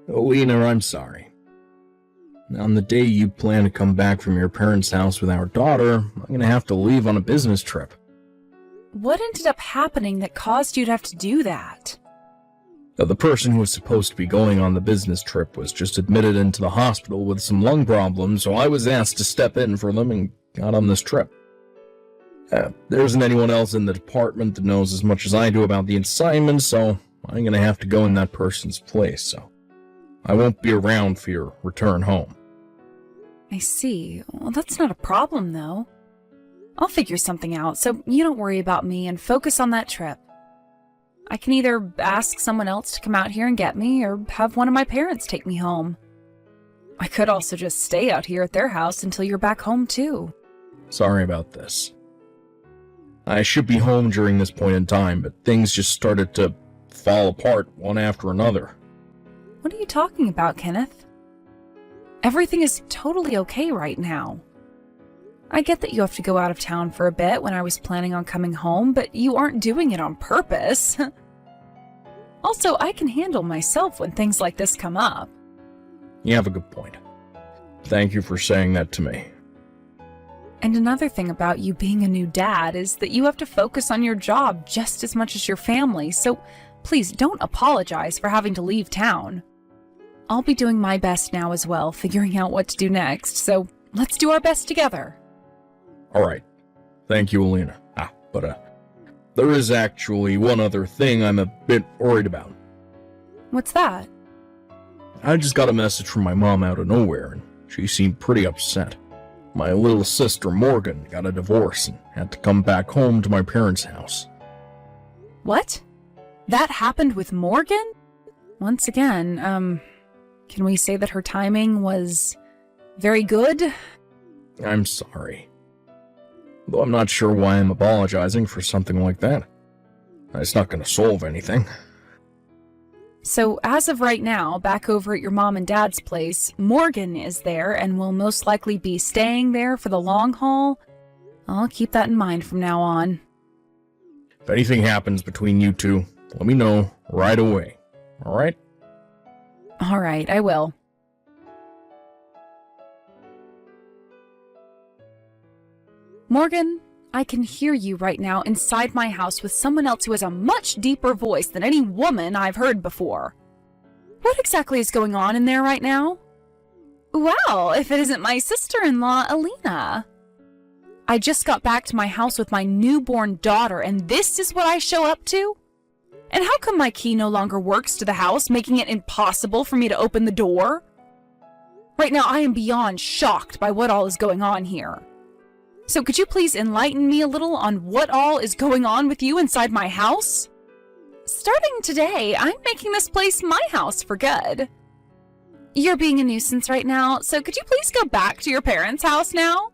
Alina, I'm sorry. On the day you plan to come back from your parents' house with our daughter, I'm gonna have to leave on a business trip. What ended up happening that caused you to have to do that? The person who was supposed to be going on the business trip was just admitted into the hospital with some lung problems, so I was asked to step in for them and got on this trip. There isn't anyone else in the department that knows as much as I do about the assignment, so I'm gonna have to go in that person's place, so I won't be around for your return home. I see. Well, that's not a problem, though. I'll figure something out, so you don't worry about me and focus on that trip. I can either ask someone else to come out here and get me, or have one of my parents take me home. I could also just stay out here at their house until you're back home, too. Sorry about this. I should be home during this point in time, but things just started to fall apart one after another. What are you talking about, Kenneth? Everything is totally okay right now. I get that you have to go out of town for a bit when I was planning on coming home, but you aren't doing it on purpose. Also, I can handle myself when things like this come up. You have a good point. Thank you for saying that to me. And another thing about you being a new dad is that you have to focus on your job just as much as your family, so please don't apologize for having to leave town. I'll be doing my best now as well, figuring out what to do next, so let's do our best together. Alright. Thank you, Alina. But there is actually one other thing I'm a bit worried about. What's that? I just got a message from my mom out of nowhere, and she seemed pretty upset. My little sister Morgan got a divorce and had to come back home to my parents' house. What? That happened with Morgan? Once again, can we say that her timing was very good? I'm sorry. Though I'm not sure why I'm apologizing for something like that. It's not going to solve anything. So, as of right now, back over at your mom and dad's place, Morgan is there and will most likely be staying there for the long haul. I'll keep that in mind from now on. If anything happens between you two, let me know right away. Alright? Alright, I will. Morgan, I can hear you right now inside my house with someone else who has a much deeper voice than any woman I've heard before. What exactly is going on in there right now? Well, if it isn't my sister-in-law, Alina. I just got back to my house with my newborn daughter, and this is what I show up to? And how come my key no longer works to the house, making it impossible for me to open the door? Right now, I am beyond shocked by what all is going on here. So could you please enlighten me a little on what all is going on with you inside my house? Starting today, I'm making this place my house for good. You're being a nuisance right now, so could you please go back to your parents' house now?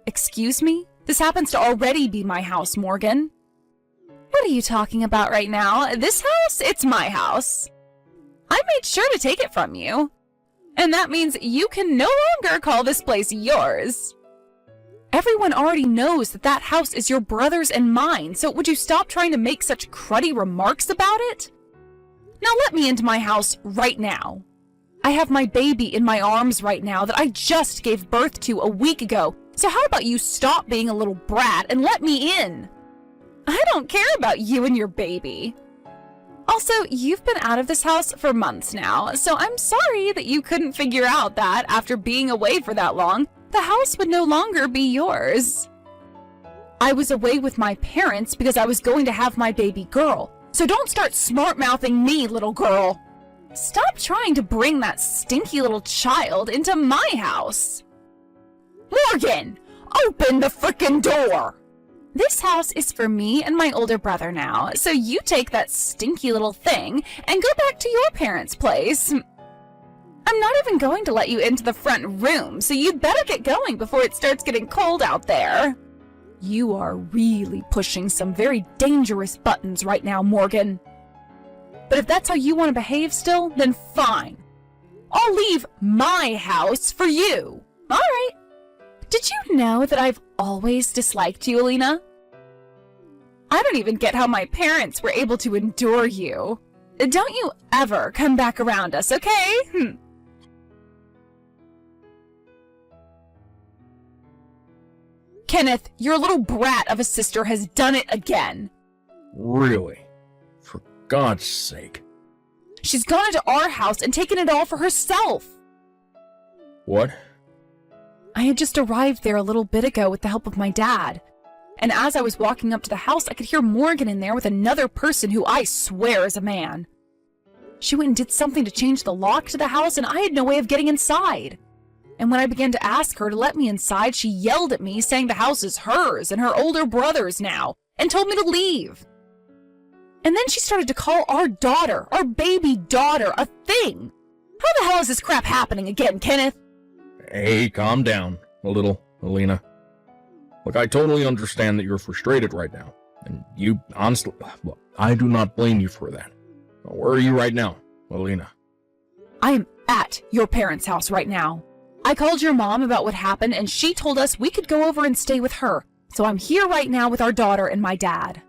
Excuse me? This happens to already be my house, Morgan. What are you talking about right now? This house? It's my house. I made sure to take it from you. And that means you can no longer call this place yours. Everyone already knows that that house is your brother's and mine, so would you stop trying to make such cruddy remarks about it? Now let me into my house right now. I have my baby in my arms right now that I just gave birth to a week ago, so how about you stop being a little brat and let me in? I don't care about you and your baby. Also, you've been out of this house for months now, so I'm sorry that you couldn't figure out that after being away for that long, the house would no longer be yours. I was away with my parents because I was going to have my baby girl, so don't start smart-mouthing me, little girl. Stop trying to bring that stinky little child into my house. Morgan, open the frickin' door! This house is for me and my older brother now, so you take that stinky little thing and go back to your parents' place. I'm not even going to let you into the front room, so you'd better get going before it starts getting cold out there. You are really pushing some very dangerous buttons right now, Morgan. But if that's how you want to behave still, then fine. I'll leave my house for you. All right. Did you know that I've always disliked you, Alina? I don't even get how my parents were able to endure you. don't you ever come back around us, okay? Kenneth, your little brat of a sister has done it again. Really? For God's sake. She's gone into our house and taken it all for herself. What? I had just arrived there a little bit ago with the help of my dad. And as I was walking up to the house, I could hear Morgan in there with another person who I swear is a man. She went and did something to change the lock to the house, and I had no way of getting inside. And when I began to ask her to let me inside, she yelled at me, saying the house is hers and her older brother's now, and told me to leave. And then she started to call our daughter, our baby daughter, a thing. How the hell is this crap happening again, Kenneth? Hey, calm down a little, Alina. Look, I totally understand that you're frustrated right now. And you, honestly, look, I do not blame you for that. Where are you right now, Alina? I am at your parents' house right now. I called your mom about what happened, and she told us we could go over and stay with her. So I'm here right now with our daughter and my dad.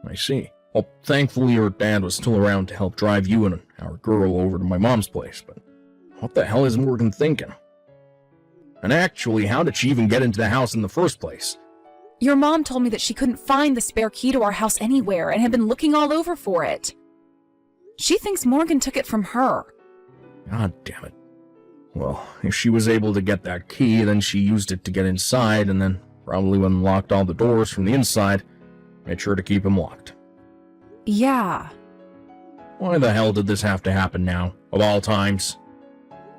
I see. Well, thankfully your dad was still around to help drive you and our girl over to my mom's place, but what the hell is Morgan thinking? And actually, how did she even get into the house in the first place? Your mom told me that she couldn't find the spare key to our house anywhere and had been looking all over for it. She thinks Morgan took it from her. God damn it. Well, if she was able to get that key, then she used it to get inside, and then probably unlocked all the doors from the inside, made sure to keep them locked. Yeah. Why the hell did this have to happen now, of all times?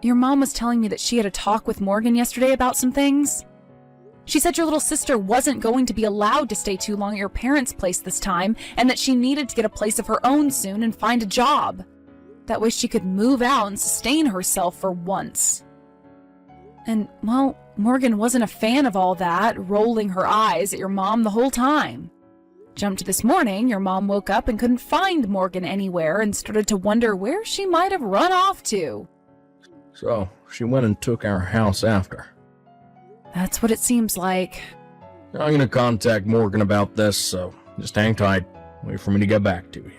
Your mom was telling me that she had a talk with Morgan yesterday about some things. She said your little sister wasn't going to be allowed to stay too long at your parents' place this time, and that she needed to get a place of her own soon and find a job. That way she could move out and sustain herself for once. And, well, Morgan wasn't a fan of all that, rolling her eyes at your mom the whole time. Jump to this morning, your mom woke up and couldn't find Morgan anywhere and started to wonder where she might have run off to. So, she went and took our house after. That's what it seems like. I'm gonna contact Morgan about this, so just hang tight. Wait for me to get back to you.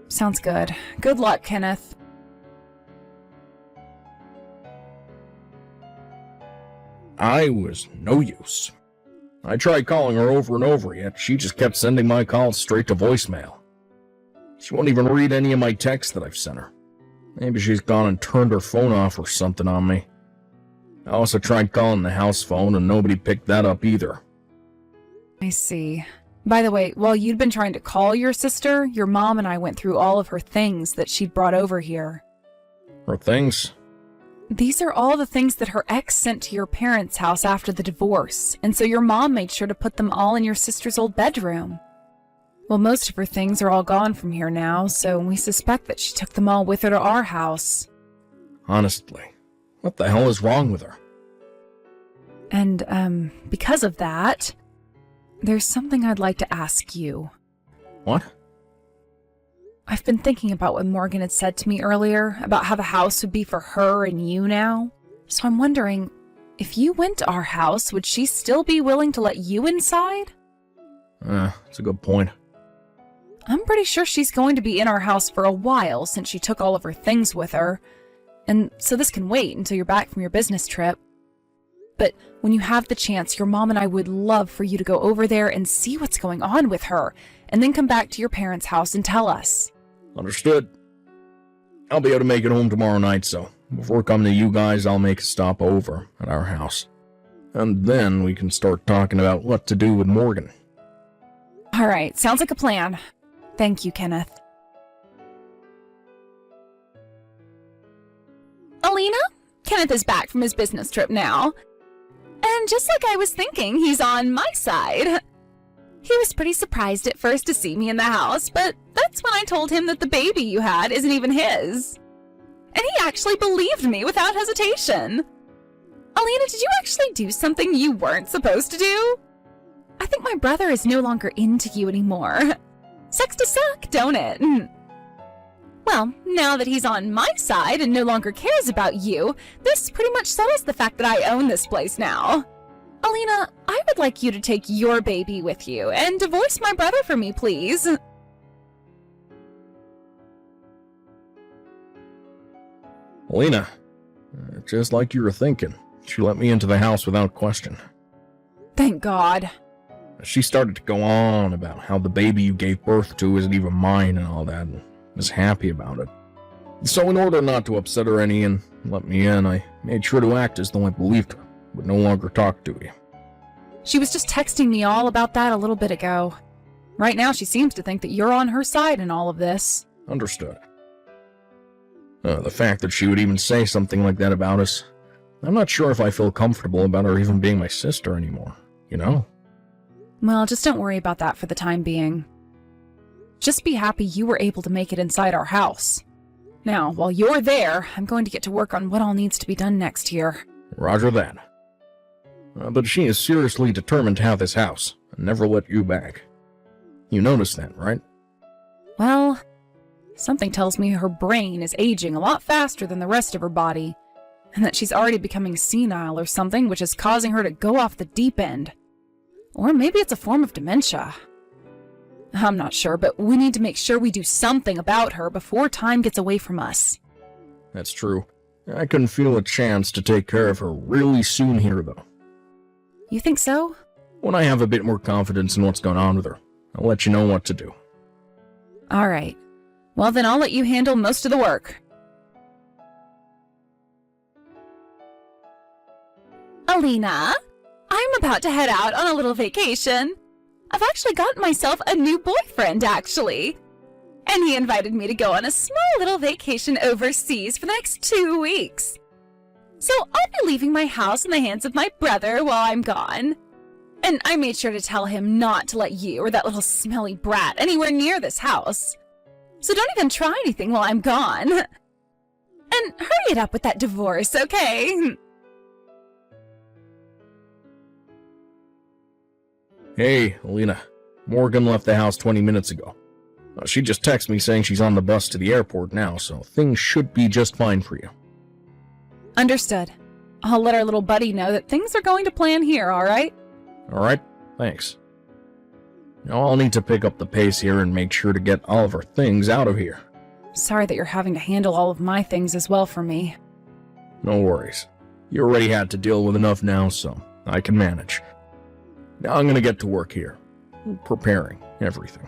Sounds good. Good luck, Kenneth. I was no use. I tried calling her over and over, yet she just kept sending my calls straight to voicemail. She won't even read any of my texts that I've sent her. Maybe she's gone and turned her phone off or something on me. I also tried calling the house phone, and nobody picked that up either. I see. By the way, while you'd been trying to call your sister, your mom and I went through all of her things that she'd brought over here. Her things? These are all the things that her ex sent to your parents' house after the divorce, and so your mom made sure to put them all in your sister's old bedroom. Well, most of her things are all gone from here now, so we suspect that she took them all with her to our house. Honestly, what the hell is wrong with her? And, because of that, there's something I'd like to ask you. What? I've been thinking about what Morgan had said to me earlier, about how the house would be for her and you now. So I'm wondering, if you went to our house, would she still be willing to let you inside? That's a good point. I'm pretty sure she's going to be in our house for a while since she took all of her things with her. And so this can wait until you're back from your business trip. But when you have the chance, your mom and I would love for you to go over there and see what's going on with her, and then come back to your parents' house and tell us. Understood. I'll be able to make it home tomorrow night, so before coming to you guys, I'll make a stop over at our house. And then we can start talking about what to do with Morgan. All right, sounds like a plan. Thank you, Kenneth. Alina? Kenneth is back from his business trip now. And just like I was thinking, he's on my side. He was pretty surprised at first to see me in the house, but that's when I told him that the baby you had isn't even his. And he actually believed me without hesitation. Alina, did you actually do something you weren't supposed to do? I think my brother is no longer into you anymore. Sucks to suck, don't it? Well, now that he's on my side and no longer cares about you, this pretty much settles the fact that I own this place now. Alina, I would like you to take your baby with you and divorce my brother for me, please. Alina, just like you were thinking, she let me into the house without question. Thank God. She started to go on about how the baby you gave birth to isn't even mine and all that, and was happy about it. So in order not to upset her any and let me in, I made sure to act as though I believed her, but no longer talk to you. She was just texting me all about that a little bit ago. Right now she seems to think that you're on her side in all of this. Understood. The fact that she would even say something like that about us, I'm not sure if I feel comfortable about her even being my sister anymore, you know? Well, just don't worry about that for the time being. Just be happy you were able to make it inside our house. Now, while you're there, I'm going to get to work on what all needs to be done next year. Roger that. But she is seriously determined to have this house, and never let you back. You noticed that, right? Well, something tells me her brain is aging a lot faster than the rest of her body, and that she's already becoming senile or something, which is causing her to go off the deep end. Or maybe it's a form of dementia. I'm not sure, but we need to make sure we do something about her before time gets away from us. That's true. I can feel a chance to take care of her really soon here, though. You think so? When I have a bit more confidence in what's going on with her, I'll let you know what to do. All right. Well, then I'll let you handle most of the work. Alina, I'm about to head out on a little vacation. I've actually gotten myself a new boyfriend, actually. And he invited me to go on a small little vacation overseas for the next 2 weeks. So I'll be leaving my house in the hands of my brother while I'm gone. And I made sure to tell him not to let you or that little smelly brat anywhere near this house. So don't even try anything while I'm gone. And hurry it up with that divorce, okay? Hey, Alina. Morgan left the house 20 minutes ago. She just texted me saying she's on the bus to the airport now, so things should be just fine for you. Understood. I'll let our little buddy know that things are going to plan here, all right? Alright, thanks. Now I'll need to pick up the pace here and make sure to get all of our things out of here. Sorry that you're having to handle all of my things as well for me. No worries. You already had to deal with enough now, so I can manage. Now I'm gonna get to work here, preparing everything.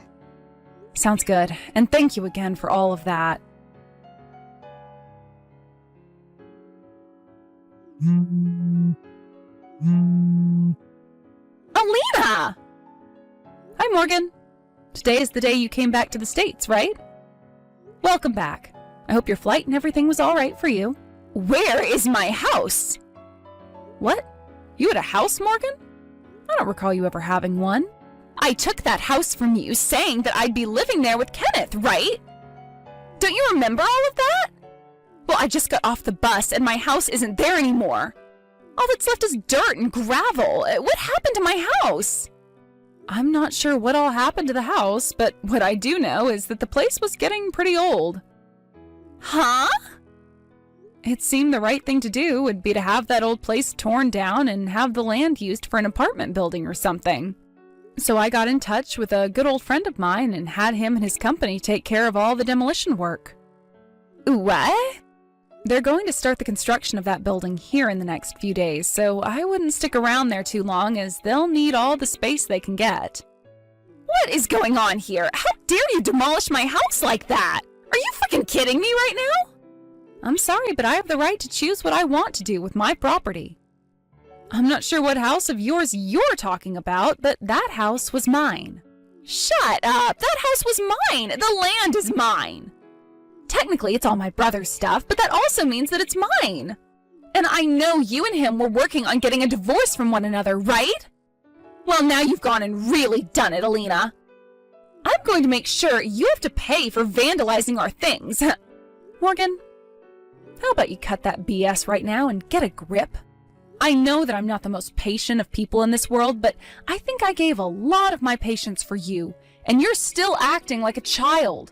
Sounds good, and thank you again for all of that. Alina! Hi, Morgan. Today is the day you came back to the States, right? Welcome back. I hope your flight and everything was all right for you. Where is my house? What? You had a house, Morgan? I don't recall you ever having one. I took that house from you saying that I'd be living there with Kenneth, right? Don't you remember all of that? Well, I just got off the bus and my house isn't there anymore. All that's left is dirt and gravel. What happened to my house? I'm not sure what all happened to the house, but what I do know is that the place was getting pretty old. Huh? It seemed the right thing to do would be to have that old place torn down and have the land used for an apartment building or something. So I got in touch with a good old friend of mine and had him and his company take care of all the demolition work. What? They're going to start the construction of that building here in the next few days, so I wouldn't stick around there too long as they'll need all the space they can get. What is going on here? How dare you demolish my house like that? Are you freaking kidding me right now? I'm sorry, but I have the right to choose what I want to do with my property. I'm not sure what house of yours you're talking about, but that house was mine. Shut up! That house was mine! The land is mine! Technically, it's all my brother's stuff, but that also means that it's mine. And I know you and him were working on getting a divorce from one another, right? Well, now you've gone and really done it, Alina. I'm going to make sure you have to pay for vandalizing our things. Morgan, how about you cut that BS right now and get a grip? I know that I'm not the most patient of people in this world, but I think I gave a lot of my patience for you, and you're still acting like a child.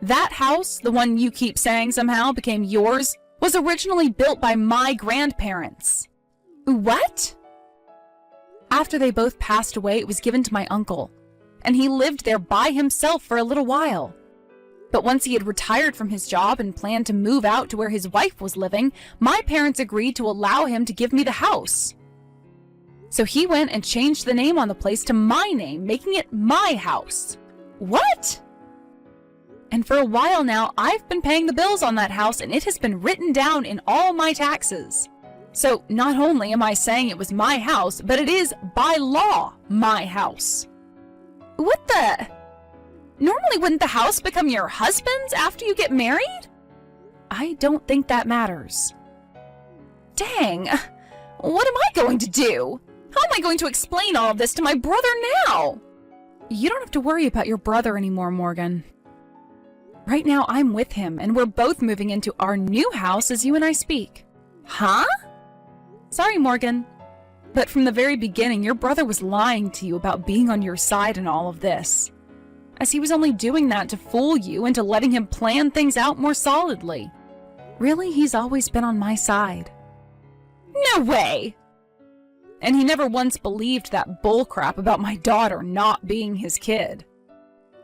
That house, the one you keep saying somehow became yours, was originally built by my grandparents. What? After they both passed away, it was given to my uncle, and he lived there by himself for a little while. But once he had retired from his job and planned to move out to where his wife was living, my parents agreed to allow him to give me the house. So he went and changed the name on the place to my name, making it my house. What? And for a while now, I've been paying the bills on that house, and it has been written down in all my taxes. So not only am I saying it was my house, but it is, by law, my house. What the? Normally, wouldn't the house become your husband's after you get married? I don't think that matters. Dang, what am I going to do? How am I going to explain all of this to my brother now? You don't have to worry about your brother anymore, Morgan. Right now, I'm with him, and we're both moving into our new house as you and I speak. Huh? Sorry, Morgan. But from the very beginning, your brother was lying to you about being on your side in all of this, as he was only doing that to fool you into letting him plan things out more solidly. Really, he's always been on my side. No way! And he never once believed that bullcrap about my daughter not being his kid.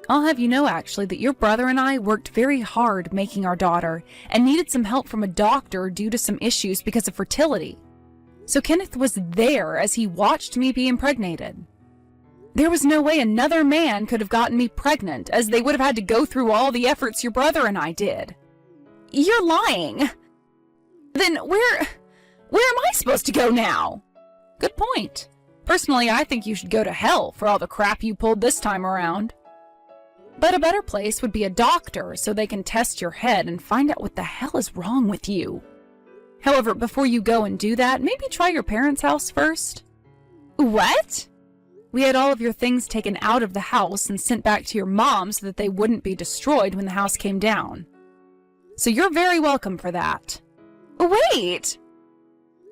I'll have you know, actually, that your brother and I worked very hard making our daughter and needed some help from a doctor due to some issues because of fertility. So Kenneth was there as he watched me be impregnated. There was no way another man could have gotten me pregnant, as they would have had to go through all the efforts your brother and I did. You're lying. Then where am I supposed to go now? Good point. Personally, I think you should go to hell for all the crap you pulled this time around. But a better place would be a doctor, so they can test your head and find out what the hell is wrong with you. However, before you go and do that, maybe try your parents' house first. What? We had all of your things taken out of the house and sent back to your mom so that they wouldn't be destroyed when the house came down. So you're very welcome for that. Wait!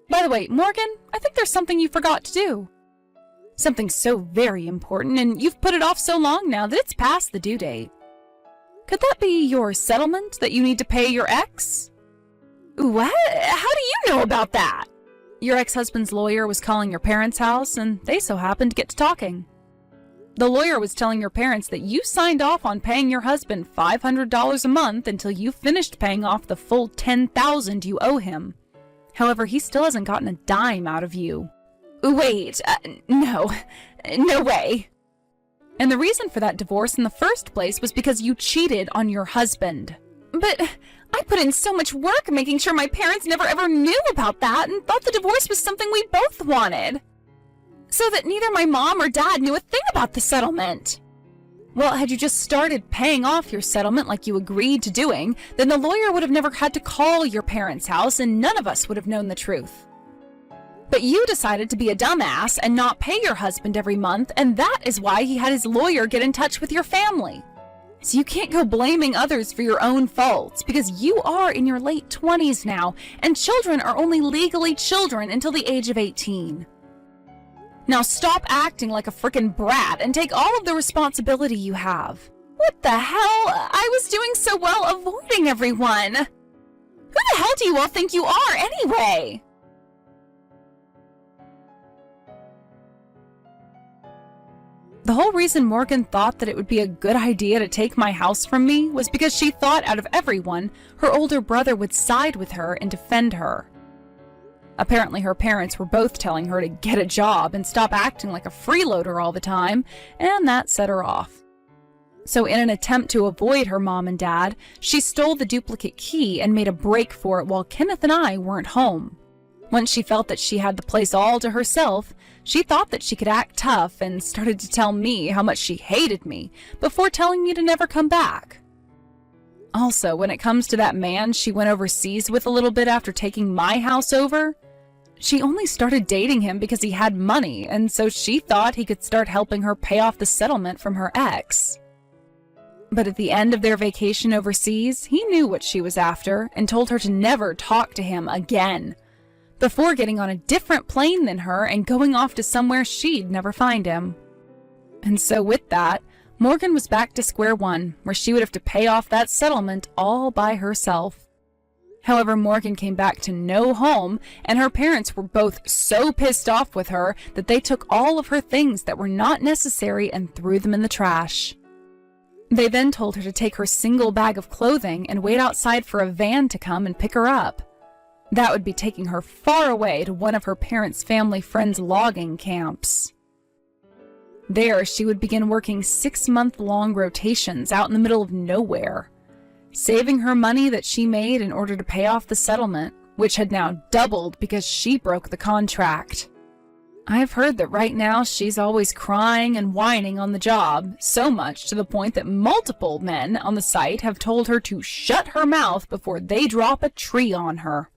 By the way, Morgan, I think there's something you forgot to do. Something so very important, and you've put it off so long now that it's past the due date. Could that be your settlement that you need to pay your ex? What? How do you know about that? Your ex-husband's lawyer was calling your parents' house, and they so happened to get to talking. The lawyer was telling your parents that you signed off on paying your husband $500 a month until you finished paying off the full $10,000 you owe him. However, he still hasn't gotten a dime out of you. Wait, no way. And the reason for that divorce in the first place was because you cheated on your husband. But I put in so much work making sure my parents never ever knew about that and thought the divorce was something we both wanted. So that neither my mom or dad knew a thing about the settlement. Well, had you just started paying off your settlement like you agreed to doing, then the lawyer would have never had to call your parents' house and none of us would have known the truth. But you decided to be a dumbass and not pay your husband every month, and that is why he had his lawyer get in touch with your family. So you can't go blaming others for your own faults, because you are in your late 20s now, and children are only legally children until the age of 18. Now stop acting like a frickin' brat and take all of the responsibility you have. What the hell? I was doing so well avoiding everyone. Who the hell do you all think you are anyway? The whole reason Morgan thought that it would be a good idea to take my house from me was because she thought out of everyone, her older brother would side with her and defend her. Apparently her parents were both telling her to get a job and stop acting like a freeloader all the time, and that set her off. So in an attempt to avoid her mom and dad, she stole the duplicate key and made a break for it while Kenneth and I weren't home. Once she felt that she had the place all to herself, she thought that she could act tough and started to tell me how much she hated me before telling me to never come back. Also, when it comes to that man she went overseas with a little bit after taking my house over, she only started dating him because he had money, and so she thought he could start helping her pay off the settlement from her ex. But at the end of their vacation overseas, he knew what she was after and told her to never talk to him again, before getting on a different plane than her and going off to somewhere she'd never find him. And so with that, Morgan was back to square one, where she would have to pay off that settlement all by herself. However, Morgan came back to no home, and her parents were both so pissed off with her that they took all of her things that were not necessary and threw them in the trash. They then told her to take her single bag of clothing and wait outside for a van to come and pick her up. That would be taking her far away to one of her parents' family friends' logging camps. There, she would begin working 6-month-long rotations out in the middle of nowhere, saving her money that she made in order to pay off the settlement, which had now doubled because she broke the contract. I've heard that right now she's always crying and whining on the job, so much to the point that multiple men on the site have told her to shut her mouth before they drop a tree on her.